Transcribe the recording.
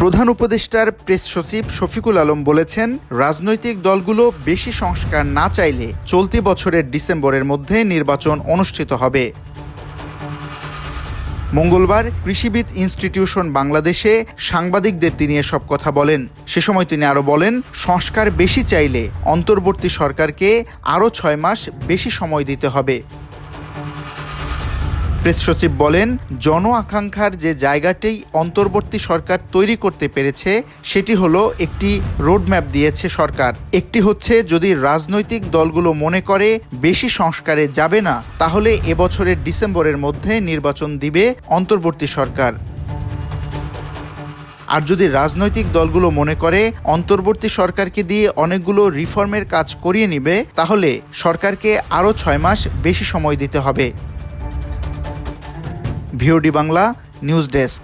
প্রধান উপদেষ্টার প্রেস সচিব শফিকুল আলম বলেছেন, রাজনৈতিক দলগুলো বেশি সংস্কার না চাইলে চলতি বছরের ডিসেম্বরের মধ্যে নির্বাচন অনুষ্ঠিত হবে। মঙ্গলবার কৃষিবিদ ইনস্টিটিউশন বাংলাদেশে সাংবাদিকদের তিনি এসব কথা বলেন। সে সময় তিনি আরও বলেন, সংস্কার বেশি চাইলে অন্তর্বর্তী সরকারকে আরও 6 মাস বেশি সময় দিতে হবে। প্রেস সচিব বলেন, জন আকাঙ্ক্ষার যে জায়গাতেই অন্তর্বর্তী সরকার তৈরি করতে পেরেছে সেটি হলো একটি রোডম্যাপ দিয়েছে সরকার। একটি হচ্ছে, যদি রাজনৈতিক দলগুলো মনে করে বেশি সংস্কারে যাবে না, তাহলে এবছরের ডিসেম্বরের মধ্যে নির্বাচন দিবে অন্তর্বর্তী সরকার। আর যদি রাজনৈতিক দলগুলো মনে করে অন্তর্বর্তী সরকারকে দিয়ে অনেকগুলো রিফর্মের কাজ করিয়ে নিবে, তাহলে সরকারকে আরও 6 মাস বেশি সময় দিতে হবে। VOD Bangla news desk.